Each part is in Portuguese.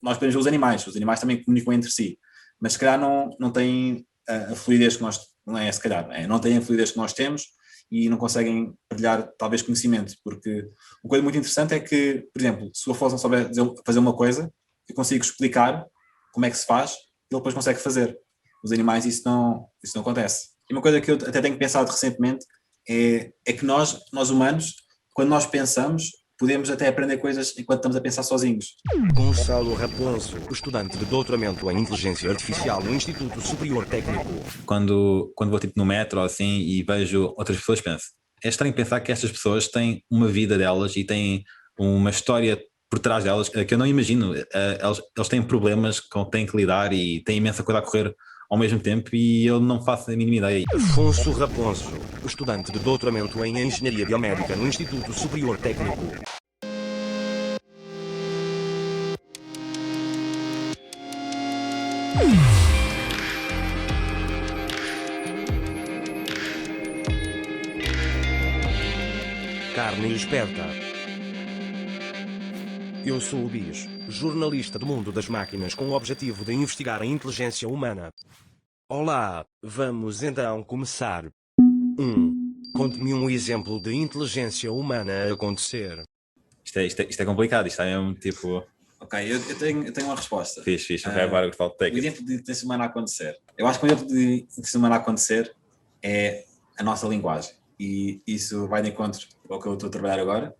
nós podemos ver os animais também comunicam entre si, mas se calhar não têm a fluidez que nós, não é se calhar, não têm a fluidez que nós temos e não conseguem partilhar talvez conhecimento, porque uma coisa muito interessante é que, por exemplo, se o Afonso não souber fazer uma coisa, eu consigo explicar como é que se faz, e ele depois consegue fazer. Os animais isso não acontece. E uma coisa que eu até tenho pensado recentemente é que nós humanos, quando nós pensamos, podemos até aprender coisas enquanto estamos a pensar sozinhos. Gonçalo Raposo, estudante de doutoramento em Inteligência Artificial no Instituto Superior Técnico. Quando vou tipo no metro ou assim e vejo outras pessoas, penso, é estranho pensar que estas pessoas têm uma vida delas e têm uma história por trás delas que eu não imagino. Eles têm problemas com que têm que lidar e têm imensa coisa a correr ao mesmo tempo e eu não faço a mínima ideia. Afonso Raposo, estudante de doutoramento em Engenharia Biomédica no Instituto Superior Técnico. Carne esperta. Eu sou o Bis, jornalista do mundo das máquinas com o objetivo de investigar a inteligência humana. Olá, vamos então começar. 1. Conte-me um exemplo de inteligência humana a acontecer. Isto é complicado, isto é um tipo... Ok, eu tenho uma resposta. Fixe, ok, agora gostava de O técnico. exemplo de inteligência humana a acontecer. Eu acho que o exemplo de inteligência humana a acontecer é a nossa linguagem. E isso vai de encontro ao que eu estou a trabalhar agora,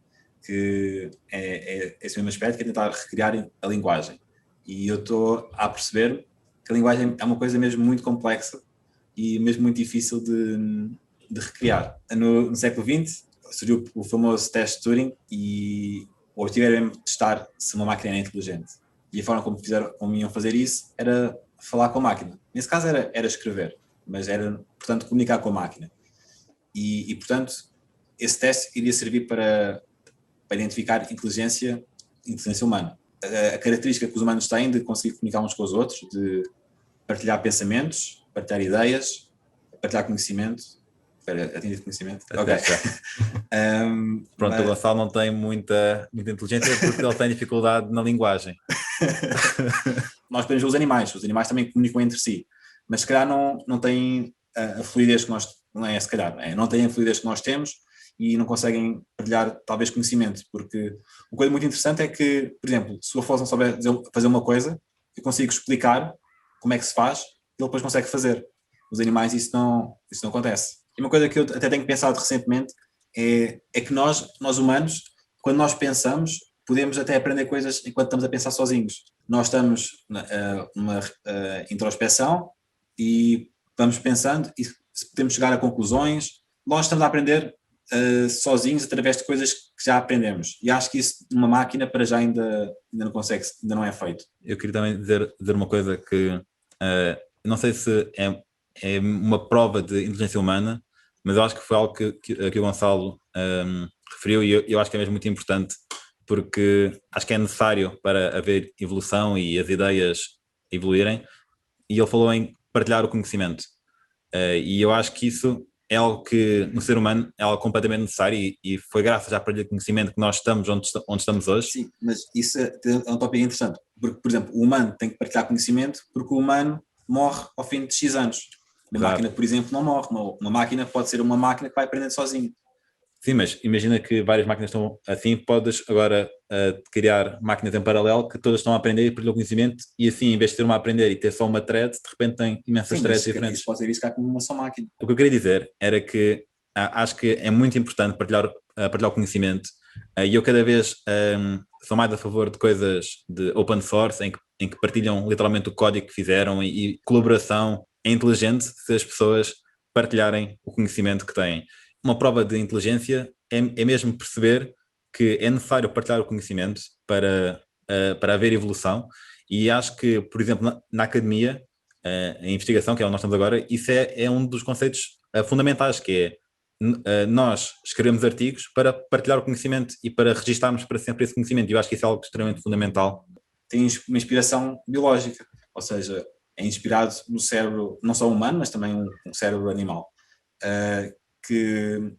que é esse mesmo aspecto, que é tentar recriar a linguagem. E eu estou a perceber que a linguagem é uma coisa mesmo muito complexa e mesmo muito difícil de recriar. No século XX surgiu o famoso teste de Turing e o objetivo era mesmo testar se uma máquina era inteligente. E a forma como iam fazer isso era falar com a máquina. Nesse caso era escrever, mas era, portanto, comunicar com a máquina. E portanto, esse teste iria servir para identificar inteligência humana. A característica que os humanos têm de conseguir comunicar uns com os outros, de partilhar pensamentos, partilhar ideias, partilhar conhecimento. Espera, atingir conhecimento? Ok. Pronto, o Gonçalo não tem muita inteligência porque ele tem dificuldade na linguagem. Nós podemos ver os animais também comunicam entre si, mas se calhar não têm a fluidez que nós, não têm a fluidez que nós temos e não conseguem partilhar talvez conhecimento, porque uma coisa muito interessante é que, por exemplo, se o Afonso não souber fazer uma coisa, eu consigo explicar como é que se faz e ele depois consegue fazer. Os animais isso não acontece. E uma coisa que eu até tenho pensado recentemente é que nós humanos, quando nós pensamos, podemos até aprender coisas enquanto estamos a pensar sozinhos. Nós estamos numa introspeção e vamos pensando e podemos chegar a conclusões. Nós estamos a aprender sozinhos através de coisas que já aprendemos. E acho que isso numa máquina para já ainda não consegue, ainda não é feito. Eu queria também dizer uma coisa que não sei se é uma prova de inteligência humana, mas eu acho que foi algo que o Gonçalo referiu e eu acho que é mesmo muito importante, porque acho que é necessário para haver evolução e as ideias evoluírem, e ele falou em partilhar o conhecimento. E eu acho que isso é algo que no ser humano é algo completamente necessário e foi graças à partilha de conhecimento que nós estamos onde estamos hoje. Sim, mas isso é um tópico interessante, porque, por exemplo, o humano tem que partilhar conhecimento porque o humano morre ao fim de X anos. Uma máquina, por exemplo, não morre. Uma máquina pode ser uma máquina que vai aprendendo sozinho. Sim, mas imagina que várias máquinas estão assim, podes agora criar máquinas em paralelo que todas estão a aprender e partilhar conhecimento e assim, em vez de ter uma a aprender e ter só uma thread, de repente tem imensas threads diferentes. Isso pode ser visto como uma só máquina. O que eu queria dizer era que acho que é muito importante partilhar o conhecimento e eu cada vez sou mais a favor de coisas de open source em que partilham literalmente o código que fizeram e colaboração é inteligente se as pessoas partilharem o conhecimento que têm. Uma prova de inteligência é mesmo perceber que é necessário partilhar o conhecimento para haver evolução e acho que, por exemplo, na academia, a investigação, que é onde nós estamos agora, isso é um dos conceitos fundamentais, que é nós escrevemos artigos para partilhar o conhecimento e para registarmos para sempre esse conhecimento. E eu acho que isso é algo extremamente fundamental. Tem uma inspiração biológica, ou seja, é inspirado no cérebro, não só humano, mas também um cérebro animal, que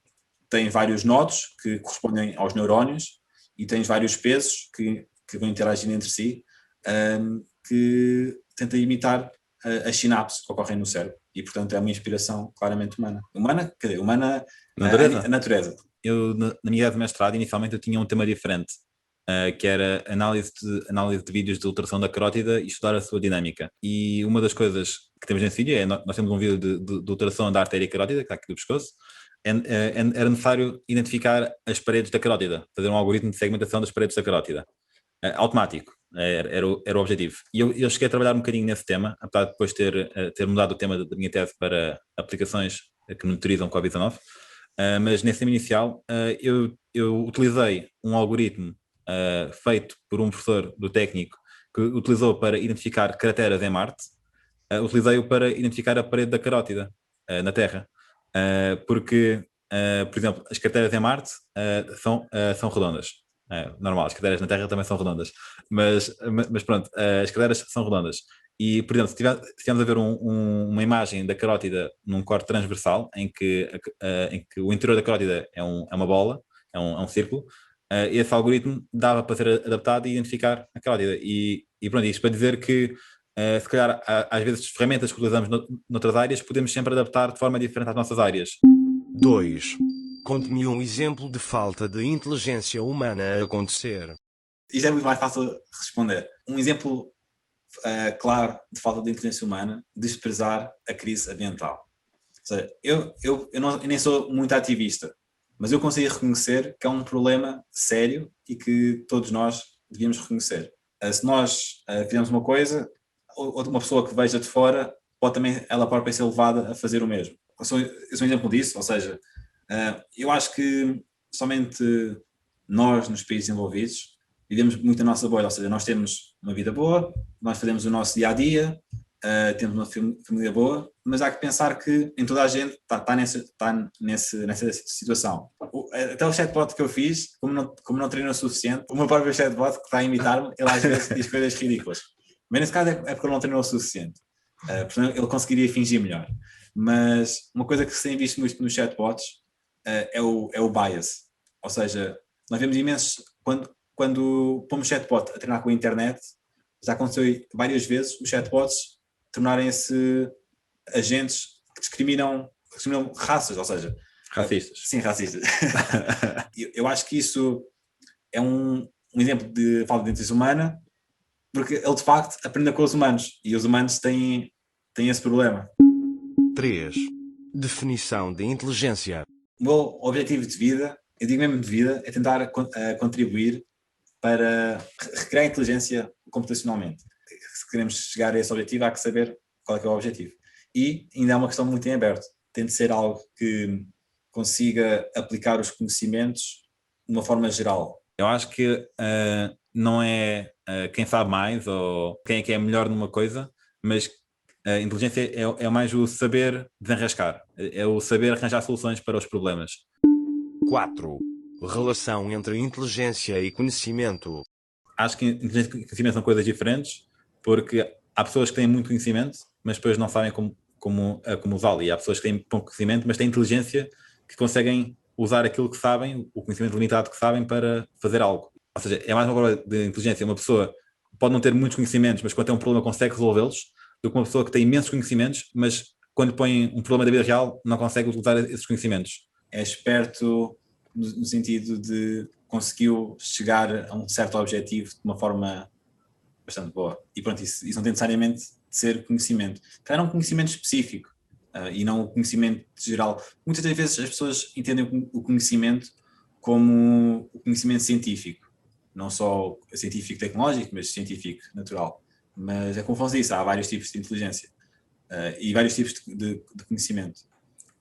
tem vários nodos que correspondem aos neurónios e tem vários pesos que vão interagir entre si. que tenta imitar as sinapses que ocorrem no cérebro. E, portanto, é uma inspiração claramente humana. Humana, Natureza? a natureza. Eu, na minha idade de mestrado, inicialmente eu tinha um tema diferente, que era análise de vídeos de ultrassom da carótida e estudar a sua dinâmica. E uma das coisas que temos nesse vídeo é, nós temos um vídeo de ultrassom da artéria carótida, que está aqui do pescoço, era necessário identificar as paredes da carótida, fazer um algoritmo de segmentação das paredes da carótida. Automático, era o objetivo. E eu cheguei a trabalhar um bocadinho nesse tema, apesar de depois ter mudado o tema da minha tese para aplicações que monitorizam Covid-19, mas nesse tema inicial eu utilizei um algoritmo feito por um professor do técnico que utilizou para identificar crateras em Marte, utilizei-o para identificar a parede da carótida na Terra, porque, por exemplo, as crateras em Marte são redondas. Normal, as cadeiras na Terra também são redondas, mas pronto, as cadeiras são redondas. E, por exemplo, se estivermos a ver uma imagem da carótida num corte transversal, em que o interior da carótida é uma bola, é um círculo, esse algoritmo dava para ser adaptado e identificar a carótida. E pronto, isto para dizer que, se calhar, às vezes, as ferramentas que utilizamos noutras áreas, podemos sempre adaptar de forma diferente às nossas áreas. 2. Conte-me um exemplo de falta de inteligência humana a acontecer. Isto é muito mais fácil de responder. Um exemplo claro de falta de inteligência humana, desprezar a crise ambiental. Ou seja, eu nem sou muito ativista, mas eu consigo reconhecer que é um problema sério e que todos nós devíamos reconhecer. Se nós fizermos uma coisa, uma pessoa que veja de fora pode também ela própria ser levada a fazer o mesmo. Eu sou um exemplo disso, ou seja, eu acho que somente nós, nos países desenvolvidos, vivemos muito a nossa bolha, ou seja, nós temos uma vida boa, nós fazemos o nosso dia-a-dia, temos uma família boa, mas há que pensar que em toda a gente está nessa situação. Até o chatbot que eu fiz, como não treinou o suficiente, o meu próprio chatbot que está a imitar-me, ele às vezes diz coisas ridículas. Mas nesse caso é porque ele não treinou o suficiente. Portanto, ele conseguiria fingir melhor. Mas uma coisa que se tem visto muito nos chatbots é o bias. Ou seja, nós vemos imensos... Quando pomos chatbot a treinar com a internet, já aconteceu várias vezes os chatbots tornarem-se agentes que discriminam raças, ou seja... Racistas. Sim, racistas. Eu acho que isso é um exemplo de falta de inteligência humana, porque ele de facto aprende com os humanos, e os humanos têm esse problema. 3. Definição de inteligência. O meu objetivo de vida, eu digo mesmo de vida, é tentar contribuir para recriar a inteligência computacionalmente. Se queremos chegar a esse objetivo, há que saber qual é que é o objetivo. E ainda é uma questão muito em aberto. Tem de ser algo que consiga aplicar os conhecimentos de uma forma geral. Eu acho que não é quem sabe mais ou quem é que é melhor numa coisa, mas a inteligência é mais o saber desenrascar, é o saber arranjar soluções para os problemas. 4. Relação entre inteligência e conhecimento. Acho que inteligência e conhecimento são coisas diferentes, porque há pessoas que têm muito conhecimento, mas depois não sabem como usá-lo, e há pessoas que têm pouco conhecimento, mas têm inteligência, que conseguem usar aquilo que sabem, o conhecimento limitado que sabem, para fazer algo. Ou seja, é mais uma prova de inteligência. Uma pessoa pode não ter muitos conhecimentos, mas quando tem um problema consegue resolvê-los, do que uma pessoa que tem imensos conhecimentos, mas quando põe um problema da vida real não consegue utilizar esses conhecimentos. É esperto no sentido de conseguiu chegar a um certo objetivo de uma forma bastante boa. E pronto, isso não tem necessariamente de ser conhecimento. Claro, é um conhecimento específico e não o conhecimento geral. Muitas das vezes as pessoas entendem o conhecimento como o conhecimento científico. Não só científico tecnológico, mas científico natural. Mas é como isso, há vários tipos de inteligência e vários tipos de conhecimento.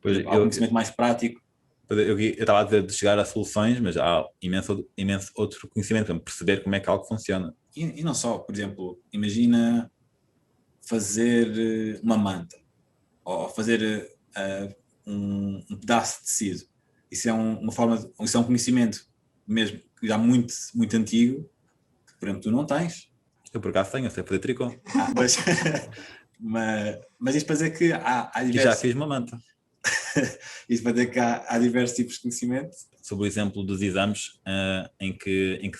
Pois, há um conhecimento mais prático. Eu estava a dizer de chegar a soluções, mas há imenso outro conhecimento, para perceber como é que algo funciona. E não só, por exemplo, imagina fazer uma manta ou fazer um pedaço de tecido. Isso é isso é um conhecimento mesmo já muito, muito antigo, que por exemplo tu não tens. Eu por acaso tenho, eu sei fazer tricô. Mas isto para dizer que há diversos... E já fiz uma manta. Isto para dizer que há diversos tipos de conhecimento. Sobre o exemplo dos exames, em que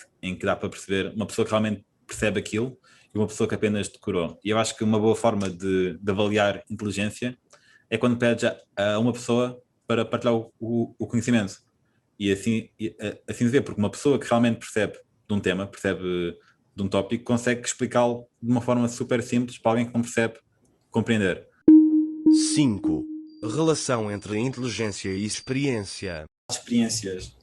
dá para perceber uma pessoa que realmente percebe aquilo, uma pessoa que apenas decorou. E eu acho que uma boa forma de avaliar inteligência é quando pedes a uma pessoa para partilhar o conhecimento. E assim se vê, porque uma pessoa que realmente percebe de um tema, percebe de um tópico, consegue explicá-lo de uma forma super simples para alguém que não percebe compreender. 5. Relação entre inteligência e experiência. Experiências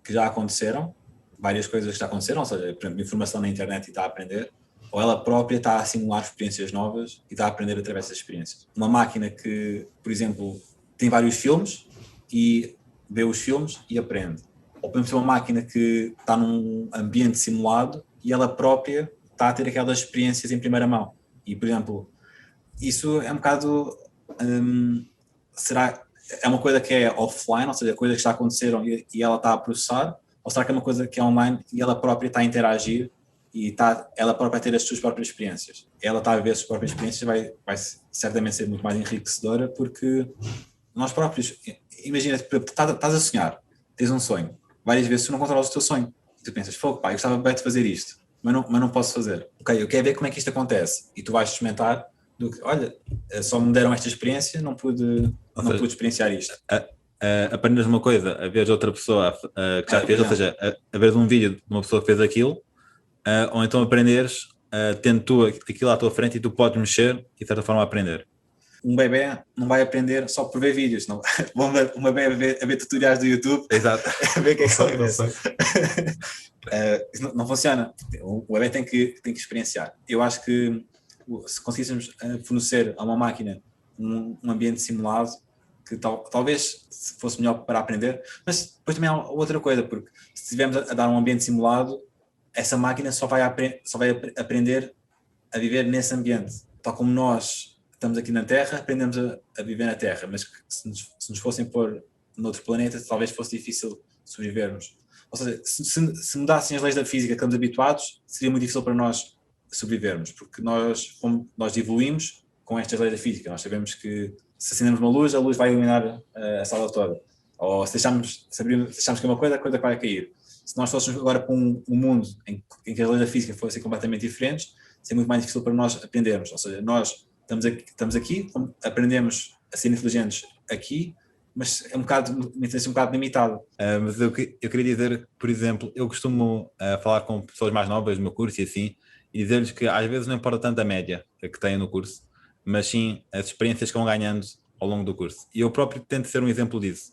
que já aconteceram, várias coisas que já aconteceram, ou seja, por exemplo, informação na internet e está a aprender, ou ela própria está a simular experiências novas e está a aprender através dessas experiências. Uma máquina que, por exemplo, tem vários filmes e vê os filmes e aprende. Ou podemos ter uma máquina que está num ambiente simulado e ela própria está a ter aquelas experiências em primeira mão. E, por exemplo, isso é um bocado... é uma coisa que é offline, ou seja, coisas que já aconteceram e ela está a processar, ou será que é uma coisa que é online e ela própria está a interagir e ela própria a ter as suas próprias experiências? Ela está a viver as suas próprias experiências, vai certamente ser muito mais enriquecedora, porque nós próprios, imagina, estás a sonhar, tens um sonho, várias vezes tu não controlas o teu sonho, e tu pensas, fogo, pá, eu gostava bem de fazer isto, mas não posso fazer. Ok, eu quero ver como é que isto acontece, e tu vais experimentar, olha, só me deram esta experiência, não pude experienciar isto. Aprendes uma coisa, a ver outra pessoa que já fez, ou seja, a ver um vídeo de uma pessoa que fez aquilo, ou então aprenderes tendo tu aquilo à tua frente e tu podes mexer e de certa forma aprender. Um bebê não vai aprender só por ver vídeos, não. Um bebê a ver tutoriais do YouTube. Exato. A ver o que é que não funciona. O bebê tem que experienciar. Eu acho que se conseguíssemos fornecer a uma máquina um ambiente simulado, que talvez fosse melhor para aprender, mas depois também há outra coisa, porque se estivermos a dar um ambiente simulado, essa máquina só vai aprender a viver nesse ambiente. Tal como nós estamos aqui na Terra, aprendemos a viver na Terra, mas se nos fossem pôr noutro planeta, talvez fosse difícil sobrevivermos. Ou seja, se mudassem as leis da física que estamos habituados, seria muito difícil para nós sobrevivermos, porque nós evoluímos com estas leis da física. Nós sabemos que se acendermos uma luz, a luz vai iluminar a sala toda. Ou se deixarmos que uma coisa, a coisa vai cair. Se nós fôssemos agora para um mundo em que as leis da física fossem completamente diferentes, seria muito mais difícil para nós aprendermos. Ou seja, nós estamos aqui, aprendemos a ser inteligentes aqui, mas é uma inteligência um bocado limitada. Mas eu queria dizer, por exemplo, eu costumo falar com pessoas mais novas no meu curso e assim, e dizer-lhes que às vezes não importa tanto a média que têm no curso, mas sim as experiências que vão ganhando ao longo do curso. E eu próprio tento ser um exemplo disso.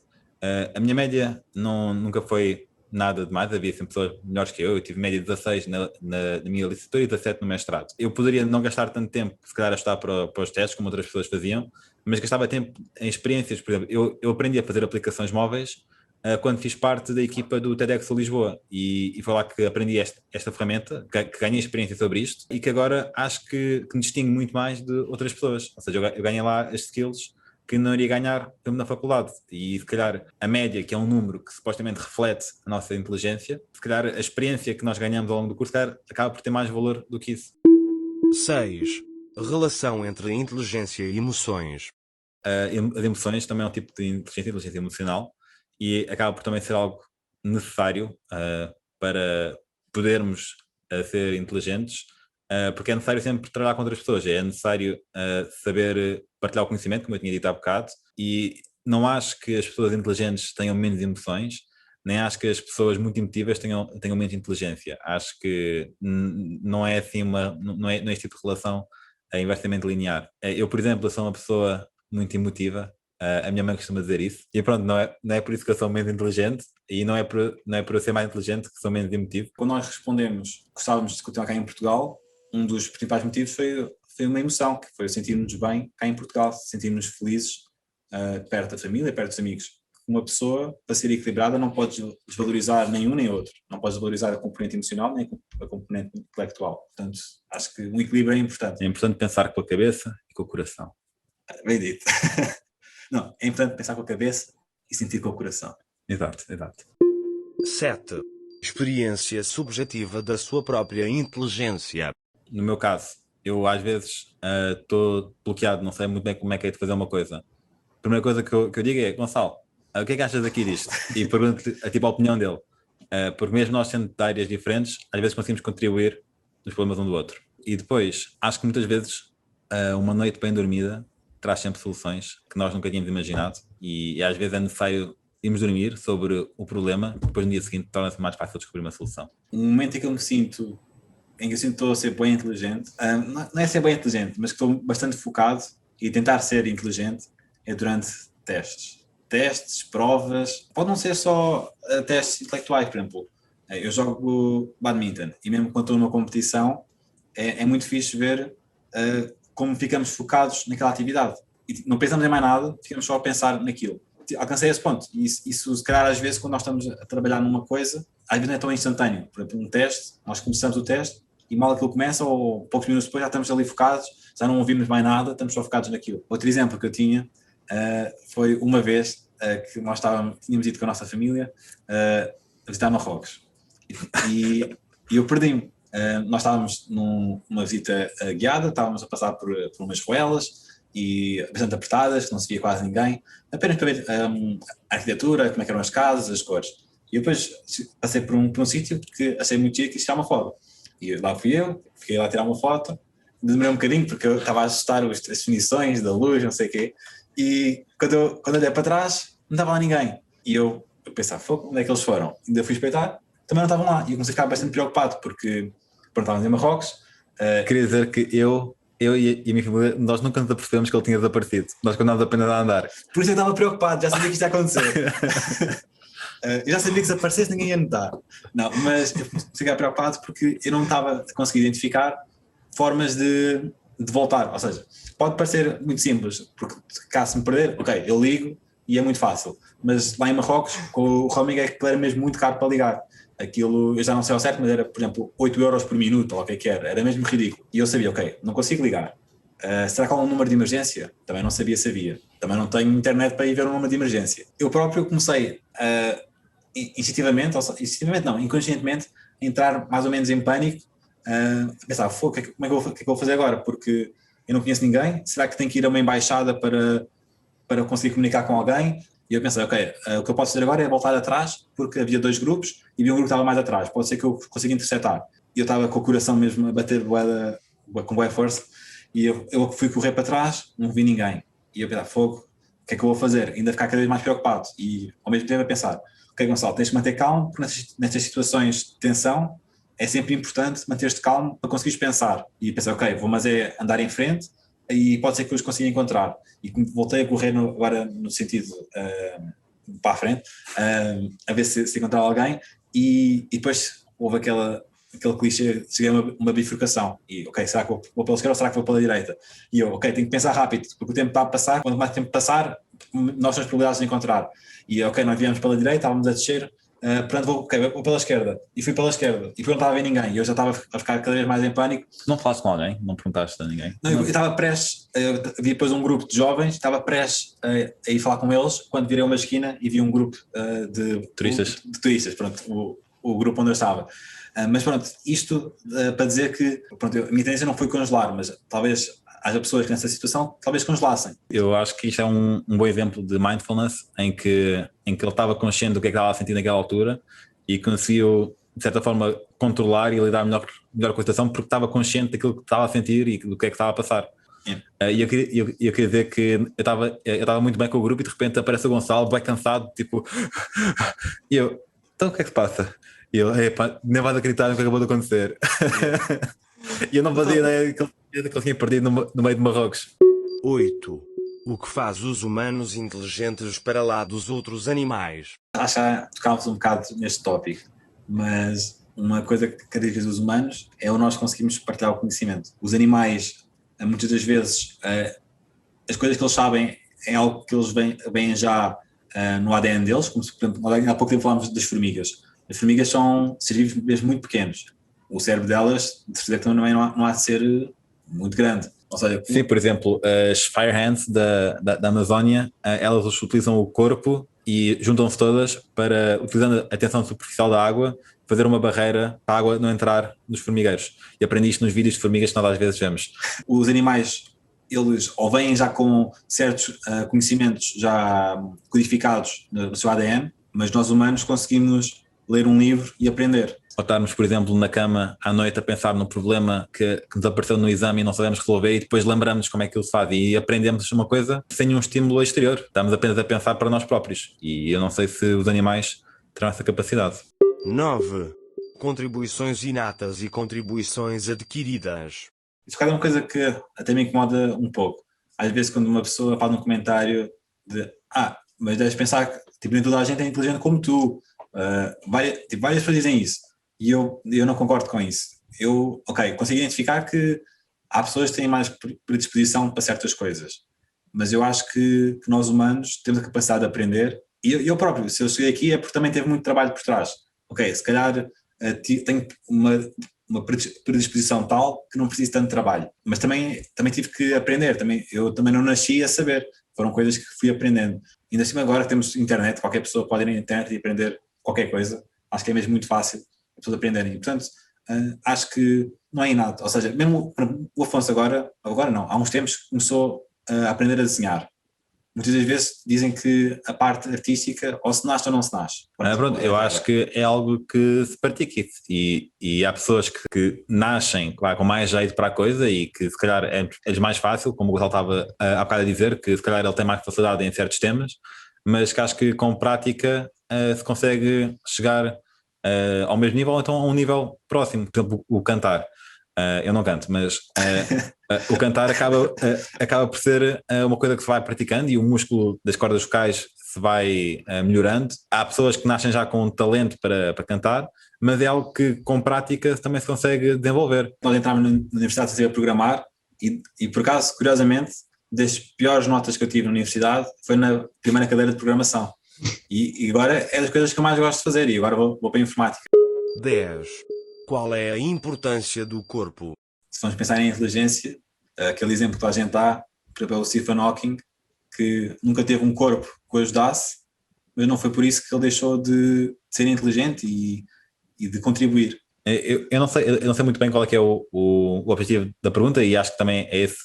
A minha média nunca foi nada demais, havia sempre pessoas melhores que eu tive média 16 na minha licenciatura e 17 no mestrado. Eu poderia não gastar tanto tempo, se calhar, a estudar para os testes, como outras pessoas faziam, mas gastava tempo em experiências. Por exemplo, eu aprendi a fazer aplicações móveis quando fiz parte da equipa do TEDx Lisboa, e foi lá que aprendi esta ferramenta, que ganhei experiência sobre isto, e que agora acho que me distingue muito mais de outras pessoas. Ou seja, eu ganhei lá as skills que não iria ganhar na faculdade, e se calhar a média, que é um número que supostamente reflete a nossa inteligência, se calhar a experiência que nós ganhamos ao longo do curso, se calhar, acaba por ter mais valor do que isso. 6. Relação entre inteligência e emoções. As emoções também é um tipo de inteligência emocional, e acaba por também ser algo necessário para podermos ser inteligentes, porque é necessário sempre trabalhar com outras pessoas, é necessário saber partilhar o conhecimento, como eu tinha dito há bocado, e não acho que as pessoas inteligentes tenham menos emoções, nem acho que as pessoas muito emotivas tenham menos inteligência. Acho que não é assim não é este tipo de relação inversamente linear. Eu, por exemplo, sou uma pessoa muito emotiva, a minha mãe costuma dizer isso, e pronto, não é por isso que eu sou menos inteligente, e não é por eu ser mais inteligente que sou menos emotivo. Quando nós respondemos gostávamos de continuar cá em Portugal, um dos principais motivos foi uma emoção, que foi sentirmos bem cá em Portugal, sentirmos felizes perto da família, perto dos amigos. Uma pessoa, para ser equilibrada, não pode desvalorizar nenhum nem outro. Não pode desvalorizar a componente emocional nem a componente intelectual. Portanto, acho que um equilíbrio é importante. É importante pensar com a cabeça e com o coração. Bem dito. Não, é importante pensar com a cabeça e sentir com o coração. Exato. 7. Experiência subjetiva da sua própria inteligência. No meu caso, eu às vezes estou bloqueado, não sei muito bem como é que é de fazer uma coisa. A primeira coisa que eu digo é: Gonçalo, o que é que achas aqui disto? E pergunto-lhe a opinião dele. Porque mesmo nós sendo de áreas diferentes, às vezes conseguimos contribuir nos problemas um do outro. E depois, acho que muitas vezes uma noite bem dormida traz sempre soluções que nós nunca tínhamos imaginado e às vezes é necessário irmos dormir sobre o problema, depois no dia seguinte torna-se mais fácil descobrir uma solução. Um momento em que eu sinto que estou a ser bem inteligente, não é ser bem inteligente, mas que estou bastante focado e tentar ser inteligente é durante testes, provas, pode não ser só testes intelectuais, por exemplo, eu jogo badminton e mesmo quando estou numa competição é muito fixe ver como ficamos focados naquela atividade e não pensamos em mais nada, ficamos só a pensar naquilo. Alcancei esse ponto e isso se calhar às vezes quando nós estamos a trabalhar numa coisa, às vezes não é tão instantâneo. Por exemplo, um teste, nós começamos o teste e mal aquilo começa ou poucos minutos depois já estamos ali focados, já não ouvimos mais nada, estamos só focados naquilo. Outro exemplo que eu tinha foi uma vez que nós tínhamos ido com a nossa família a visitar Marrocos e eu perdi-me. Nós estávamos numa visita guiada, estávamos a passar por umas ruelas e bastante apertadas, não se via quase ninguém, apenas para ver a arquitetura, como é que eram as casas, as cores. E eu depois passei por um sítio que achei muito chique e quis tirar uma foto. E lá fui eu, fiquei lá a tirar uma foto, demorei um bocadinho porque eu estava a ajustar as definições da luz, não sei o quê, e quando eu olhei para trás, não estava lá ninguém. E eu pensava, onde é que eles foram? Ainda fui espreitar, também não estavam lá. E eu comecei a ficar bastante preocupado porque estávamos em Marrocos. Queria dizer que eu e a minha família, nós nunca nos apercebemos que ele tinha desaparecido. Nós quando nós apenas a andar. Por isso eu estava preocupado, já sabia que isto ia acontecer. Eu já sabia que se aparecesse ninguém ia notar. Não, mas eu comecei a ficar preocupado porque eu não estava a conseguir identificar formas de voltar. Ou seja, pode parecer muito simples, porque caso me perder, ok, eu ligo e é muito fácil. Mas lá em Marrocos, com o roaming é que era mesmo muito caro para ligar. Aquilo, eu já não sei ao certo, mas era, por exemplo, 8 euros por minuto, ou o que era mesmo ridículo. E eu sabia, ok, não consigo ligar. Será que há um número de emergência? Também não sabia se havia. Também não tenho internet para ir ver um número de emergência. Eu próprio comecei inconscientemente, a entrar mais ou menos em pânico, a pensar, como é que eu vou fazer agora? Porque eu não conheço ninguém, será que tenho que ir a uma embaixada para conseguir comunicar com alguém? E eu pensei, ok, o que eu posso fazer agora é voltar atrás, porque havia 2 grupos e havia um grupo que estava mais atrás, pode ser que eu consiga interceptar. E eu estava com o coração mesmo a bater com boa força, e eu fui correr para trás, não vi ninguém. E eu pensei, o que é que eu vou fazer? Ainda ficar cada vez mais preocupado. E ao mesmo tempo a pensar, ok, Gonçalo, tens de manter calmo, porque nestas situações de tensão é sempre importante manter-te calmo para conseguires pensar. E pensei, ok, vou andar em frente e pode ser que eu os consiga encontrar. E voltei a correr agora no sentido para a frente, a ver se encontrava alguém, e depois houve aquele clichê, cheguei a uma bifurcação, e ok, será que vou pela esquerda ou será que vou pela direita? E eu, ok, tenho que pensar rápido, porque o tempo está a passar, quanto mais tempo passar, nós temos probabilidades de encontrar. E ok, nós viemos pela direita, estávamos a descer, portanto vou pela esquerda, e fui pela esquerda, e depois não estava a ver ninguém, e eu já estava a ficar cada vez mais em pânico. Não falaste com alguém? Não perguntaste a ninguém? Não, eu estava prestes, havia depois um grupo de jovens, estava prestes a ir falar com eles, quando virei uma esquina e vi um grupo de turistas, pronto, o grupo onde eu estava. Mas pronto, isto para dizer que pronto, a minha tendência não foi congelar, mas talvez haja pessoas que nessa situação talvez congelassem. Eu acho que isto é um bom exemplo de mindfulness em que ele estava consciente do que é que estava a sentir naquela altura e conseguiu, de certa forma, controlar e lidar melhor com a situação porque estava consciente daquilo que estava a sentir e do que é que estava a passar. E eu queria dizer que eu estava muito bem com o grupo e de repente aparece o Gonçalo, bem cansado, tipo, e eu, então o que é que se passa? E eu, nem vais acreditar no que acabou de acontecer. E eu não fazia ideia que ele tinha perdido no meio de Marrocos. 8. O que faz os humanos inteligentes para lá dos outros animais? Acho que tocámos um bocado neste tópico, mas uma coisa que caracteriza os humanos é o nós conseguimos partilhar o conhecimento. Os animais, muitas das vezes, as coisas que eles sabem é algo que eles veem já no ADN deles, como se, por exemplo, há pouco tempo falámos das formigas. As formigas são seres vivos mesmo muito pequenos. O cérebro delas, de certeza, também não há de ser muito grande. Ou seja, sim, por exemplo, as fire ants da Amazónia, elas utilizam o corpo e juntam-se todas para, utilizando a tensão superficial da água, fazer uma barreira para a água não entrar nos formigueiros. E aprendi isto nos vídeos de formigas que nós às vezes vemos. Os animais, eles ou vêm já com certos conhecimentos já codificados no seu ADN, mas nós humanos conseguimos ler um livro e aprender. Ou estarmos, por exemplo, na cama à noite a pensar num problema que nos apareceu no exame e não sabemos resolver e depois lembramos como é que ele se faz e aprendemos uma coisa sem um estímulo exterior. Estamos apenas a pensar para nós próprios e eu não sei se os animais terão essa capacidade. 9. Contribuições inatas e contribuições adquiridas. Isso é uma coisa que até me incomoda um pouco. Às vezes quando uma pessoa faz um comentário de mas deves pensar que tipo, nem toda a gente é inteligente como tu. Várias pessoas dizem isso e eu não concordo com isso. Eu consigo identificar que há pessoas que têm mais predisposição para certas coisas, mas eu acho que nós humanos temos a capacidade de aprender e eu próprio, se eu cheguei aqui é porque também teve muito trabalho por trás. Se calhar tenho uma predisposição tal que não preciso tanto trabalho, mas também tive que aprender, eu também não nasci a saber, foram coisas que fui aprendendo. Ainda assim agora que temos internet, qualquer pessoa pode ir na internet e aprender qualquer coisa, acho que é mesmo muito fácil as pessoas aprenderem, portanto acho que não é inato, ou seja, mesmo o Afonso agora não, há uns tempos começou a aprender a desenhar. Muitas das vezes dizem que a parte artística ou se nasce ou não se nasce. Pronto, eu acho que é algo que se pratica e há pessoas que nascem claro, com mais jeito para a coisa e que se calhar é mais fácil, como o Gonçalo estava há bocado a dizer, que se calhar ele tem mais facilidade em certos temas, mas que acho que com prática se consegue chegar ao mesmo nível ou então a um nível próximo, por exemplo o cantar. Eu não canto, mas o cantar acaba por ser uma coisa que se vai praticando e o músculo das cordas vocais se vai melhorando. Há pessoas que nascem já com talento para cantar, mas é algo que com prática também se consegue desenvolver. Nós entramos na universidade a programar e por acaso, curiosamente, das piores notas que eu tive na universidade foi na primeira cadeira de programação. E agora é das coisas que eu mais gosto de fazer e agora vou para a informática. 10. Qual é a importância do corpo? Se vamos pensar em inteligência, aquele exemplo que a gente dá, por exemplo, o Stephen Hawking, que nunca teve um corpo que o ajudasse, mas não foi por isso que ele deixou de ser inteligente e de contribuir. Eu não sei muito bem qual é que é o objetivo da pergunta e acho que também é esse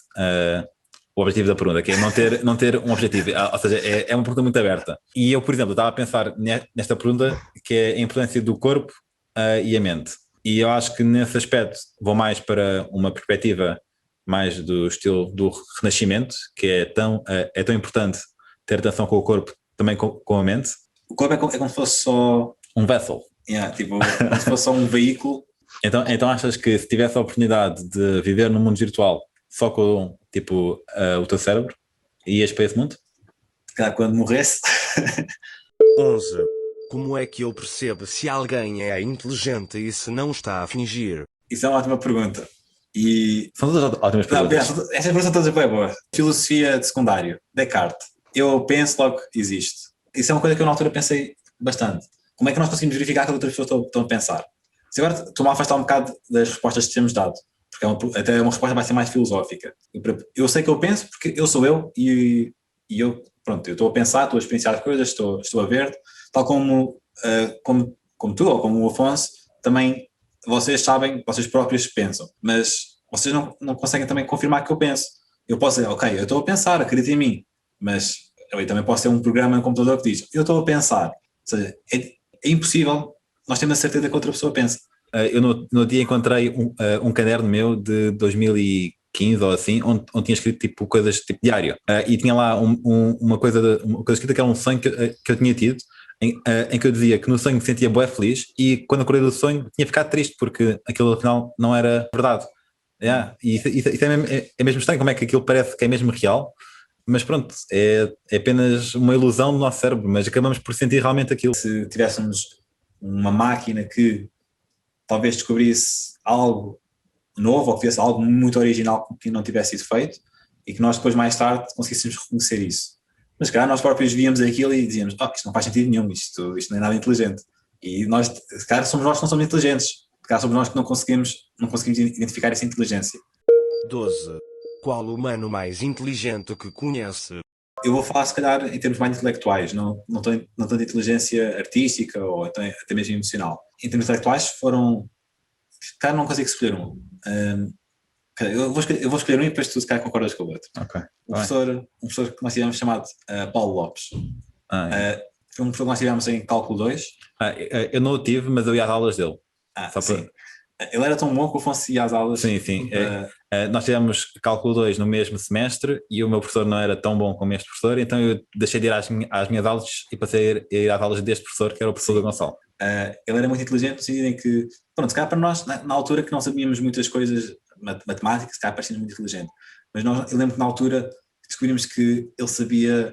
o objetivo da pergunta, que é não ter um objetivo, ou seja, é uma pergunta muito aberta. E eu, por exemplo, estava a pensar nesta pergunta que é a importância do corpo e a mente. E eu acho que nesse aspecto vou mais para uma perspectiva mais do estilo do Renascimento, que é tão importante ter atenção com o corpo, também com a mente. O corpo é como se fosse só um vessel. Como se fosse só um veículo. Então achas que se tivesse a oportunidade de viver num mundo virtual só com o teu cérebro, ias para esse mundo? Claro, quando morresse. 11. Como é que eu percebo se alguém é inteligente e se não está a fingir? Isso é uma ótima pergunta. São todas ótimas perguntas. Estas perguntas são todas bem boas. Filosofia de secundário, Descartes. Eu penso, logo existe. Isso é uma coisa que eu na altura pensei bastante. Como é que nós conseguimos verificar que as outras pessoas estão a pensar? Se agora estou-me a afastar um bocado das respostas que temos dado, porque até uma resposta vai ser mais filosófica. Eu sei que eu penso porque eu sou eu e eu estou a pensar, estou a experienciar as coisas, estou a ver, tal como tu ou como o Afonso, também vocês sabem, vocês próprios pensam, mas vocês não conseguem também confirmar que eu penso. Eu posso dizer, ok, eu estou a pensar, acredita em mim, mas eu também posso ter um programa no computador que diz, eu estou a pensar. Ou seja, é impossível nós termos a certeza que outra pessoa pensa. Eu no dia encontrei um caderno meu de 2015 ou assim, onde tinha escrito coisas tipo diário, e tinha lá uma coisa escrita que era um sonho que eu tinha tido, em que eu dizia que no sonho me sentia bué feliz e quando acordei do sonho tinha ficado triste porque aquilo afinal não era verdade. E isso é mesmo estranho como é que aquilo parece que é mesmo real, mas pronto, é apenas uma ilusão do nosso cérebro, mas acabamos por sentir realmente aquilo. Se tivéssemos uma máquina que talvez descobrisse algo novo ou que tivesse algo muito original que não tivesse sido feito e que nós depois mais tarde conseguíssemos reconhecer isso. Mas calhar nós próprios víamos aquilo e dizíamos, isto não faz sentido nenhum, isto não é nada inteligente. E nós, se calhar somos nós que não somos inteligentes, se calhar somos nós que não conseguimos identificar essa inteligência. 12. Qual o humano mais inteligente que conhece? Eu vou falar, se calhar, em termos mais intelectuais, não tanto de inteligência artística ou até mesmo emocional. Em termos intelectuais foram... Cara, não consigo escolher um. Eu vou escolher um e depois tu, se calhar, concordas com o outro. Okay. Um professor que nós tivemos chamado Paulo Lopes. Foi um professor que nós tivemos em Cálculo 2. Eu não o tive, mas eu ia às aulas dele. Só para- sim. Ele era tão bom que o Afonso ia às aulas. Sim, sim. Nós tivemos Cálculo 2 no mesmo semestre e o meu professor não era tão bom como este professor, então eu deixei de ir às minhas aulas e passei a ir às aulas deste professor, que era o professor do Gonçalo. Ele era muito inteligente no sentido em que, pronto, se calhar para nós, na altura que não sabíamos muitas coisas, matemática, se calhar parecia muito inteligente, mas eu lembro que na altura descobrimos que ele sabia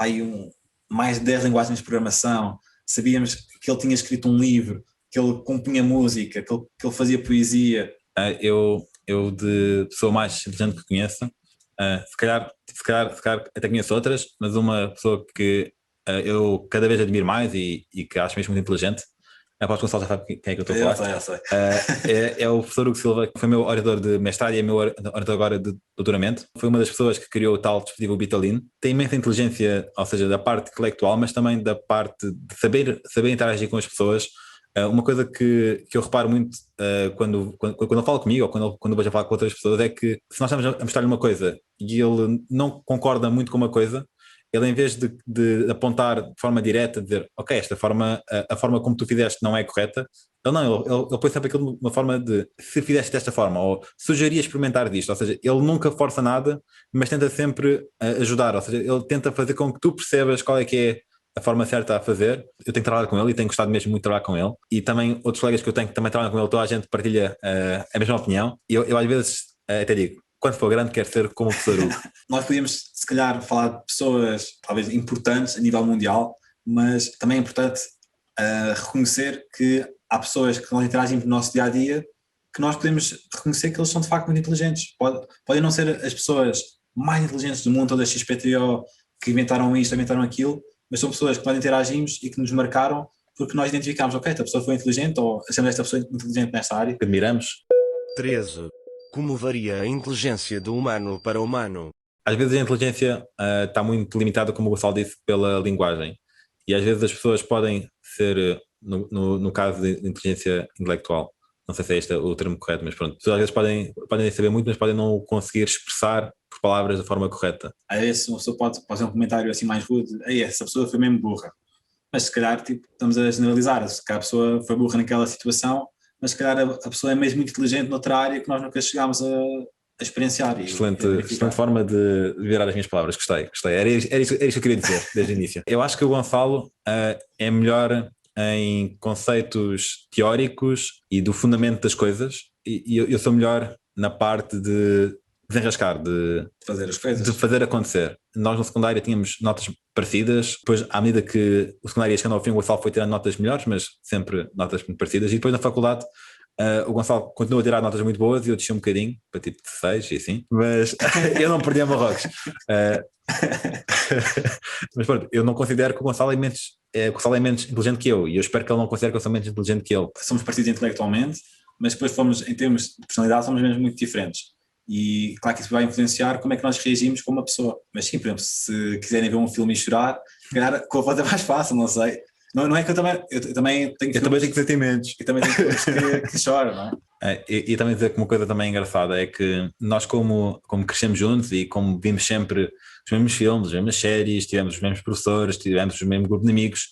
aí, mais de 10 linguagens de programação, sabíamos que ele tinha escrito um livro, que ele compunha música, que ele fazia poesia. Eu de pessoa mais inteligente que conheço, se calhar até conheço outras, mas uma pessoa que eu cada vez admiro mais e que acho mesmo muito inteligente, aposto que o Gonçalo já sabe quem é que eu estou a falar. Eu sei. É o professor Hugo Silva, que foi meu orientador de mestrado e é meu orientador agora de doutoramento. Foi uma das pessoas que criou o tal dispositivo Bitalin. Tem imensa inteligência, ou seja, da parte intelectual, mas também da parte de saber interagir com as pessoas. Uma coisa que eu reparo muito quando ele fala comigo ou quando eu vejo a falar com outras pessoas é que se nós estamos a mostrar-lhe uma coisa e ele não concorda muito com uma coisa, ele em vez de apontar de forma direta, dizer ok, esta forma, a forma como tu fizeste não é correta, ele põe sempre aquilo de uma forma de se fizeste desta forma ou sugeria experimentar disto, ou seja, ele nunca força nada, mas tenta sempre ajudar, ou seja, ele tenta fazer com que tu percebas qual é que é a forma certa a fazer. Eu tenho que trabalhar com ele e tenho gostado mesmo muito de trabalhar com ele. E também outros colegas que eu tenho que também trabalham com ele, toda a gente partilha a mesma opinião. E eu às vezes até digo, quando for grande quero ser como o professor Hugo. Nós podíamos, se calhar, falar de pessoas talvez importantes a nível mundial, mas também é importante reconhecer que há pessoas que nós interagimos no nosso dia-a-dia que nós podemos reconhecer que eles são de facto muito inteligentes. Podem não ser as pessoas mais inteligentes do mundo, todas as XPTO que inventaram isto, inventaram aquilo, mas são pessoas que nós interagimos e que nos marcaram porque nós identificámos, ok, esta pessoa foi inteligente ou achamos esta pessoa inteligente nesta área. Que admiramos. 13. Como varia a inteligência do humano para o humano? Às vezes a inteligência está muito limitada, como o Gonçalo disse, pela linguagem. E às vezes as pessoas podem ser, no caso de inteligência intelectual, não sei se é este o termo correto, mas pronto, às vezes podem saber muito, mas podem não conseguir expressar por palavras da forma correta. Às vezes uma pessoa pode fazer um comentário assim mais rude, ei, essa pessoa foi mesmo burra. Mas se calhar tipo, estamos a generalizar, se calhar a pessoa foi burra naquela situação, mas se calhar a pessoa é mesmo muito inteligente noutra área que nós nunca chegámos a experienciar. Excelente forma de virar as minhas palavras, gostei. Era isso que eu queria dizer desde o início. Eu acho que o Gonçalo é melhor em conceitos teóricos e do fundamento das coisas, e eu sou melhor na parte de desenrascar, de fazer as coisas, de fazer acontecer. Nós no secundário tínhamos notas parecidas, depois à medida que o secundário ia chegando ao fim, o Gonçalo foi tirando notas melhores, mas sempre notas muito parecidas, e depois na faculdade o Gonçalo continua a tirar notas muito boas e eu desci um bocadinho, para tipo 6 e assim, mas eu não perdi a Marrocos. Mas pronto, eu não considero que o Gonçalo é menos inteligente que eu, e eu espero que ele não considere que eu sou menos inteligente que ele. Somos parecidos intelectualmente, mas depois em termos de personalidade, somos mesmo muito diferentes. E claro que isso vai influenciar como é que nós reagimos com uma pessoa. Mas sim, por exemplo, se quiserem ver um filme e chorar, calhar com a voz é mais fácil, não sei. Não é que eu também tenho sentimentos. Eu também tenho filmes que choram, não é? E também dizer que uma coisa também engraçada é que nós como crescemos juntos e como vimos sempre os mesmos filmes, as mesmas séries, tivemos os mesmos professores, tivemos o mesmo grupo de amigos,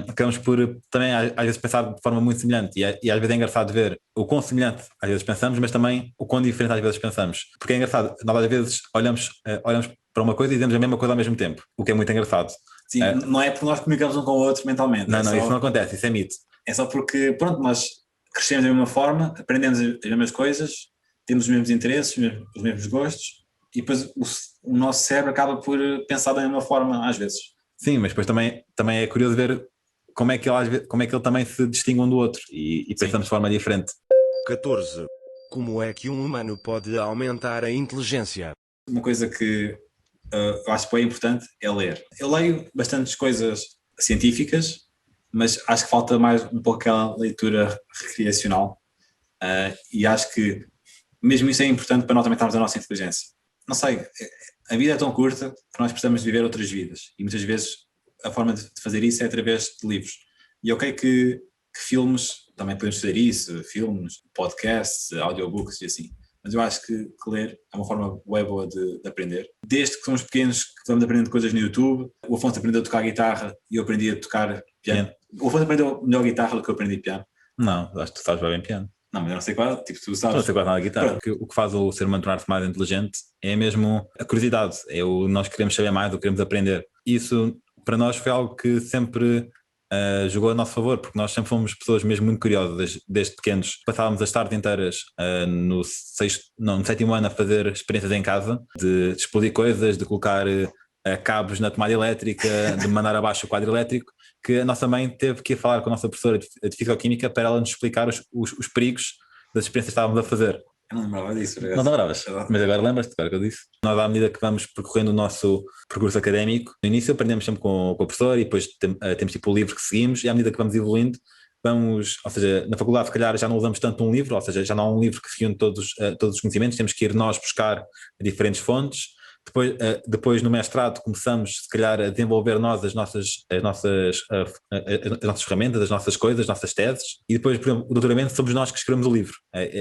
acabamos por também às vezes pensar de forma muito semelhante e às vezes é engraçado ver o quão semelhante às vezes pensamos, mas também o quão diferente às vezes pensamos, porque é engraçado, nós às vezes olhamos para uma coisa e dizemos a mesma coisa ao mesmo tempo, o que é muito engraçado. Sim, não é porque nós comunicamos um com o outro mentalmente. Não, isso não acontece, isso é mito. É só porque, pronto, nós crescemos da mesma forma, aprendemos as mesmas coisas, temos os mesmos interesses, os mesmos gostos, e depois o nosso cérebro acaba por pensar da mesma forma às vezes. Sim, mas depois também é curioso ver como é que ele também se distingue um do outro e pensamos de forma diferente. 14. Como é que um humano pode aumentar a inteligência? Uma coisa que eu acho que é importante é ler. Eu leio bastantes coisas científicas, mas acho que falta mais um pouco aquela leitura recreacional e acho que mesmo isso é importante para nós aumentarmos a nossa inteligência. Não sei, a vida é tão curta que nós precisamos de viver outras vidas e muitas vezes a forma de fazer isso é através de livros. E é ok que filmes, também podemos fazer isso, filmes, podcasts, audiobooks e assim. Mas eu acho que ler é uma forma bem boa de aprender. Desde que somos pequenos que vamos aprendendo coisas no YouTube. O Afonso aprendeu a tocar guitarra e eu aprendi a tocar piano. O Afonso aprendeu melhor guitarra do que eu aprendi piano. Não, acho que tu sabes bem piano. Não, mas eu não sei qual, tipo, tu Não sabes. sei quase nada de guitarra. O que faz o ser humano tornar-se mais inteligente é mesmo a curiosidade, nós queremos saber mais, ou queremos aprender. Isso para nós foi algo que sempre jogou a nosso favor, porque nós sempre fomos pessoas mesmo muito curiosas, desde pequenos. Passávamos as tardes inteiras no sétimo ano a fazer experiências em casa, de explodir coisas, de colocar cabos na tomada elétrica, de mandar abaixo o quadro elétrico, que a nossa mãe teve que ir falar com a nossa professora de Fisicoquímica para ela nos explicar os perigos das experiências que estávamos a fazer. Eu não lembrava disso. Não lembravas, mas agora lembras-te, claro que eu disse. Nós, à medida que vamos percorrendo o nosso percurso académico, no início aprendemos sempre com o professor e depois temos tipo o livro que seguimos, e à medida que vamos evoluindo, ou seja, na faculdade se calhar já não usamos tanto um livro, ou seja, já não há um livro que reúne todos os conhecimentos, temos que ir nós buscar diferentes fontes. Depois no mestrado começamos se calhar a desenvolver nós as nossas ferramentas, as nossas coisas, as nossas teses, e depois, por exemplo, o doutoramento somos nós que escrevemos o livro.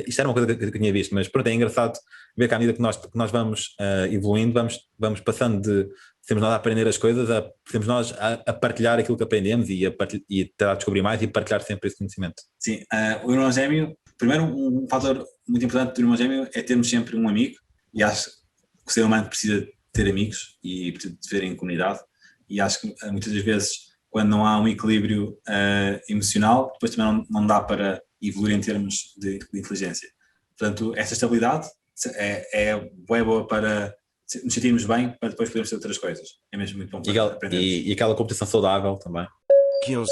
Isto era uma coisa que eu tinha visto, mas pronto, é engraçado ver que à medida que nós vamos evoluindo, vamos passando de sermos nós a aprender as coisas, sermos nós a partilhar aquilo que aprendemos e a descobrir mais e partilhar sempre esse conhecimento. Sim, o irmão gêmeo, primeiro um fator muito importante do irmão gêmeo é termos sempre um amigo, e acho que o ser humano precisa ter amigos e precisa de viver em comunidade, e acho que muitas das vezes quando não há um equilíbrio emocional, depois também não dá para evoluir em termos de inteligência. Portanto, essa estabilidade é boa para nos sentirmos bem, para depois podermos ter outras coisas. É mesmo muito bom para aprender. E aquela competição saudável também. 15.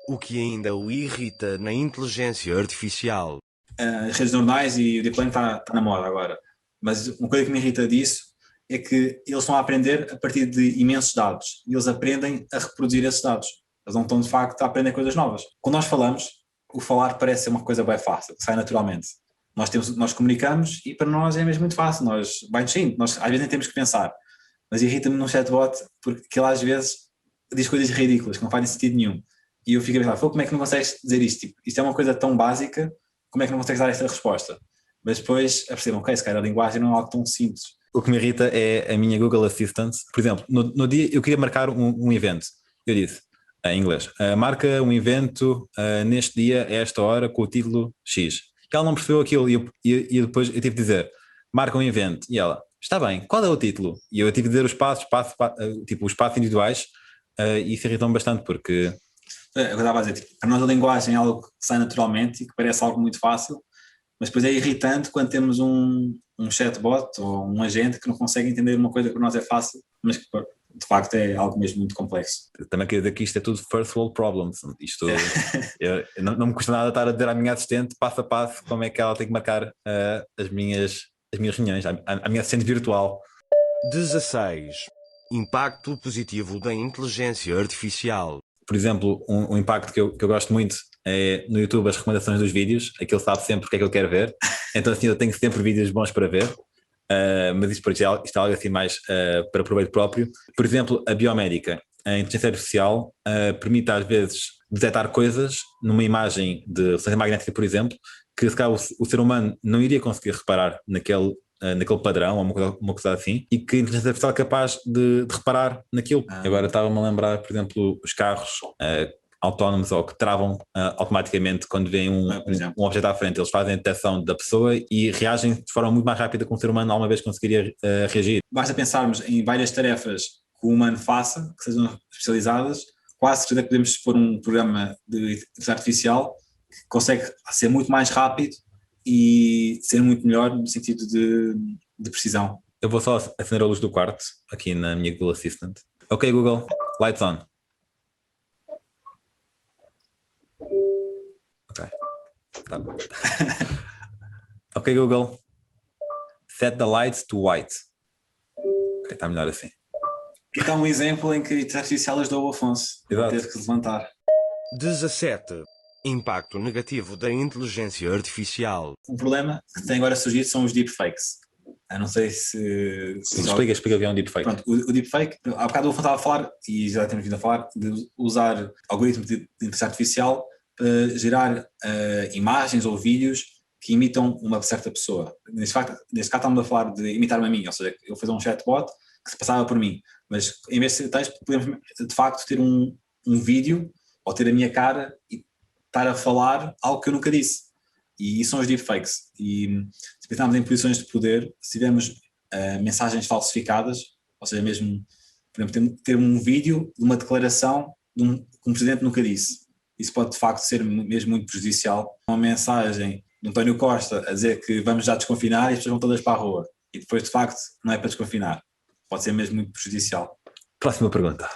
O que ainda o irrita na inteligência artificial? As redes neuronais e o deep learning está na moda agora, mas uma coisa que me irrita disso é que eles estão a aprender a partir de imensos dados, e eles aprendem a reproduzir esses dados. Eles não estão de facto a aprender coisas novas. Quando nós falamos, o falar parece ser uma coisa bem fácil, que sai naturalmente. Nós comunicamos e para nós é mesmo muito fácil, vai-nos saindo, nós às vezes nem temos que pensar, mas irrita-me num chatbot porque ele às vezes diz coisas ridículas que não fazem sentido nenhum, e eu fico a pensar, como é que não consegues dizer isto? Tipo, isto é uma coisa tão básica, como é que não consegues dar esta resposta? Mas depois percebam, ok, se calhar a linguagem não é algo tão simples. O que me irrita é a minha Google Assistant. Por exemplo, no dia eu queria marcar um evento, eu disse em inglês, marca um evento neste dia, a esta hora, com o título X. E ela não percebeu aquilo, e depois eu tive de dizer, marca um evento, e ela, está bem, qual é o título? E eu tive de dizer os passos tipo os passos individuais, e isso irritou-me bastante, porque... Eu estava a dizer, tipo, para nós a linguagem é algo que sai naturalmente e que parece algo muito fácil, mas depois é irritante quando temos um chatbot ou um agente que não consegue entender uma coisa que para nós é fácil, mas que de facto é algo mesmo muito complexo. Também quero dizer que isto é tudo first world problems. Isto não me custa nada estar a dizer à minha assistente passo a passo como é que ela tem que marcar as minhas reuniões, a minha assistente virtual. 16. Impacto positivo da inteligência artificial. Por exemplo, um impacto que eu gosto muito é no YouTube as recomendações dos vídeos, aquilo sabe sempre o que é que eu quero ver, então assim eu tenho sempre vídeos bons para ver, mas isto é algo assim mais para proveito próprio. Por exemplo, a biomédica, a inteligência artificial permite às vezes detectar coisas numa imagem de ressonância magnética, por exemplo, que se calhar o ser humano não iria conseguir reparar naquele padrão ou uma coisa assim, e que a inteligência artificial é capaz de reparar naquilo. Agora estava-me a lembrar, por exemplo, os carros autónomos ou que travam automaticamente quando vem um objeto à frente. Eles fazem a detecção da pessoa e reagem de forma muito mais rápida que um ser humano alguma vez conseguiria reagir. Basta pensarmos em várias tarefas que o humano faça, que sejam especializadas, quase certeza que podemos pôr um programa de inteligência artificial que consegue ser muito mais rápido e ser muito melhor no sentido de precisão. Eu vou só acender a luz do quarto aqui na minha Google Assistant. Ok, Google, lights on. Ok. Tá bom. Ok, Google, set the lights to white. Ok, está melhor assim. Então um exemplo em que a inteligência artificial ajudou o Afonso. Exato. Teve que se levantar. 17. Impacto negativo da inteligência artificial. Um problema que tem agora surgido são os deepfakes. Eu não sei se explica o que é um deepfake. Pronto, o deepfake, há bocado eu estava a falar, e já temos vindo a falar, de usar algoritmos de inteligência artificial para gerar imagens ou vídeos que imitam uma certa pessoa. Neste caso estamos a falar de imitar-me a mim, ou seja, eu fazer um chatbot que se passava por mim, mas em vez de ser texto, podemos de facto ter um vídeo ou ter a minha cara estar a falar algo que eu nunca disse. E isso são os deepfakes. E se pensarmos em posições de poder, se tivermos mensagens falsificadas, ou seja, mesmo, por exemplo, ter um vídeo de uma declaração que um presidente nunca disse. Isso pode de facto ser mesmo muito prejudicial. Uma mensagem de António Costa a dizer que vamos já desconfinar e as pessoas vão todas para a rua. E depois de facto não é para desconfinar. Pode ser mesmo muito prejudicial. Próxima pergunta.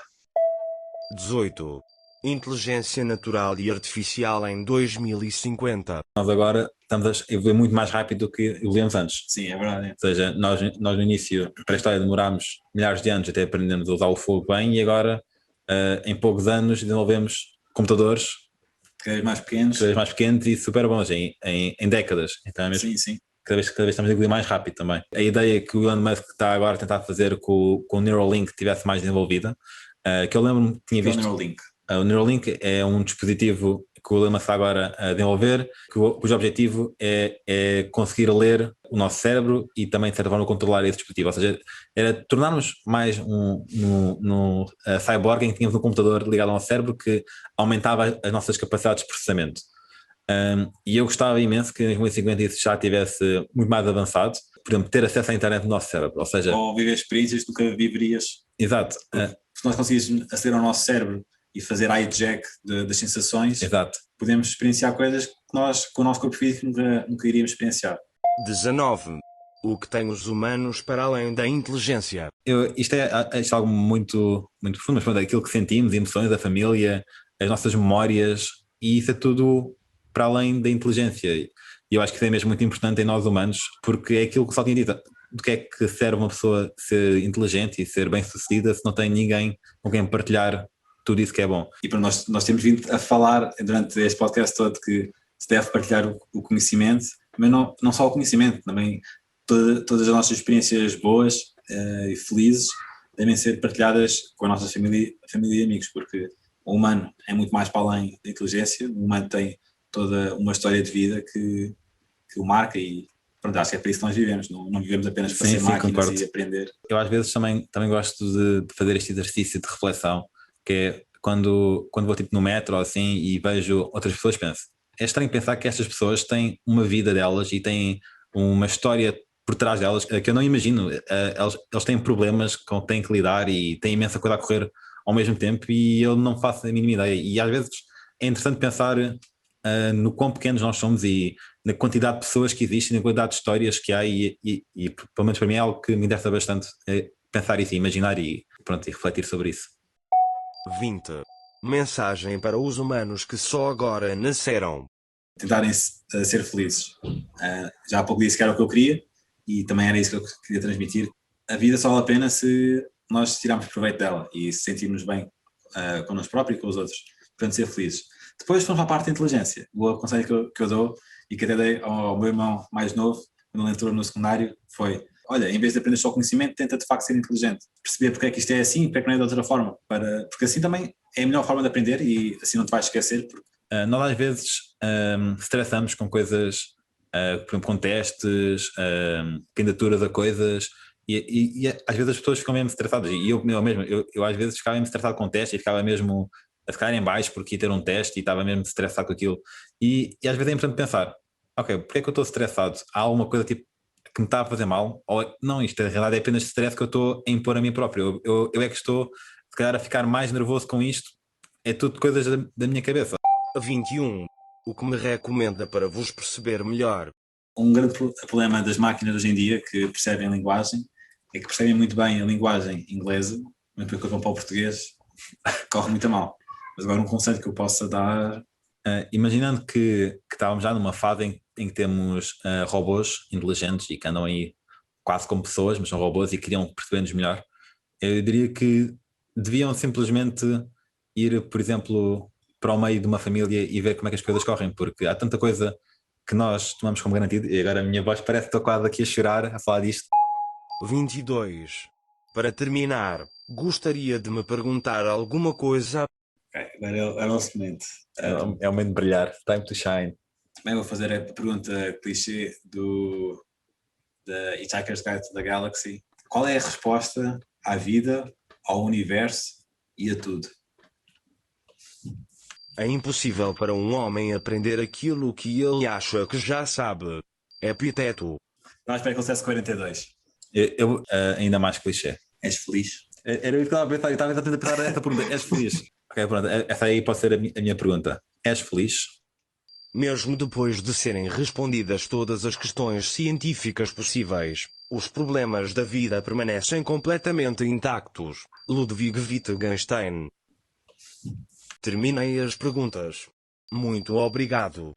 18. Inteligência natural e artificial em 2050. Nós agora estamos a evoluir muito mais rápido do que evoluímos antes. Sim, é verdade. Ou seja, nós no início, para a história, demorámos milhares de anos até aprendermos a usar o fogo bem e agora, em poucos anos, desenvolvemos computadores Cada vez mais pequenos e super bons, em décadas. Então é mesmo, sim. cada vez estamos a evoluir mais rápido também. A ideia que o Elon Musk está agora a tentar fazer com o Neuralink tivesse mais desenvolvida, que eu lembro-me que tinha visto... O Neuralink é um dispositivo que o Elon Musk está agora a desenvolver, cujo objetivo é conseguir ler o nosso cérebro e também, de certa forma, controlar esse dispositivo. Ou seja, era tornarmos mais um cyborg em que tínhamos um computador ligado ao nosso cérebro que aumentava as nossas capacidades de processamento. E eu gostava imenso que em 2050 isso já estivesse muito mais avançado, por exemplo, ter acesso à internet do nosso cérebro. Ou seja, ou viver experiências que nunca viverias. Exato. Se nós conseguíssemos aceder ao nosso cérebro e fazer hijack das sensações, Exato. Podemos experienciar coisas que nós, com o nosso corpo físico, nunca iríamos experienciar. 19. O que tem os humanos para além da inteligência. Isto é algo muito, muito profundo, mas aquilo que sentimos, emoções, a família, as nossas memórias, e isso é tudo para além da inteligência. E eu acho que isso é mesmo muito importante em nós humanos, porque é aquilo que só tinha dito. Do que é que serve uma pessoa ser inteligente e ser bem-sucedida se não tem ninguém com quem partilhar tudo isso que é bom? E para nós temos vindo a falar durante este podcast todo que se deve partilhar o conhecimento, mas não só o conhecimento, também todas as nossas experiências boas e felizes devem ser partilhadas com a nossa família e amigos, porque o humano é muito mais para além da inteligência, o humano tem toda uma história de vida que o marca e pronto, acho que é para isso que nós vivemos, não vivemos apenas para ser máquinas concordo. E aprender. Eu às vezes também gosto de fazer este exercício de reflexão, que é quando vou tipo no metro ou assim e vejo outras pessoas, penso, é estranho pensar que estas pessoas têm uma vida delas e têm uma história por trás delas que eu não imagino. Eles têm problemas com que têm que lidar e têm imensa coisa a correr ao mesmo tempo e eu não faço a mínima ideia. E às vezes é interessante pensar no quão pequenos nós somos e na quantidade de pessoas que existem, na quantidade de histórias que há e pelo menos para mim é algo que me interessa bastante, pensar isso, imaginar e refletir sobre isso. 20. Mensagem para os humanos que só agora nasceram. Tentarem ser felizes. Já há pouco disse que era o que eu queria e também era isso que eu queria transmitir. A vida só vale a pena se nós tirarmos proveito dela e se sentirmos bem connosco próprios e com os outros. Portanto, ser felizes. Depois vamos para a parte da inteligência. O conselho que eu dou e que até dei ao meu irmão mais novo, quando ele entrou no secundário, foi: olha, em vez de aprender só conhecimento, tenta de facto ser inteligente. Perceber porque é que isto é assim e porque é que não é de outra forma. Porque assim também é a melhor forma de aprender e assim não te vais esquecer. Nós às vezes estressamos com coisas, por exemplo, com testes, candidaturas a coisas, e às vezes as pessoas ficam mesmo estressadas. E eu às vezes ficava mesmo estressado com o teste e ficava mesmo a ficar em baixo porque ia ter um teste e estava mesmo estressado com aquilo. E às vezes é importante pensar: ok, porque é que eu estou estressado? Há alguma coisa tipo que me está a fazer mal? Ou não, isto na realidade é apenas stress que eu estou a impor a mim próprio. Eu é que estou, se calhar, a ficar mais nervoso com isto. É tudo coisas da minha cabeça. 21. O que me recomenda para vos perceber melhor? Um grande problema das máquinas hoje em dia que percebem a linguagem é que percebem muito bem a linguagem inglesa, mas depois quando vão para o português corre muito a mal. Mas agora um conselho que eu possa dar... imaginando que estávamos já numa fase em que temos robôs inteligentes e que andam aí quase como pessoas, mas são robôs e queriam perceber-nos melhor, eu diria que deviam simplesmente ir, por exemplo, para o meio de uma família e ver como é que as coisas correm, porque há tanta coisa que nós tomamos como garantido, e agora a minha voz parece que estou quase aqui a chorar a falar disto. 22. Para terminar, gostaria de me perguntar alguma coisa. Agora é o nosso momento. É o momento de brilhar. Time to shine. Também vou fazer a pergunta clichê da Hitchhiker's Guide to the Galaxy. Qual é a resposta à vida, ao universo e a tudo? É impossível para um homem aprender aquilo que ele acha que já sabe. Epiteto. Não, espera que ele dissesse 42. Ainda mais clichê. És feliz? Era isso que eu estava a pensar. Eu estava a tentar pensar essa pergunta. És feliz? Ok, pronto. Essa aí pode ser a minha pergunta. És feliz? Mesmo depois de serem respondidas todas as questões científicas possíveis, os problemas da vida permanecem completamente intactos. Ludwig Wittgenstein. Terminei as perguntas. Muito obrigado.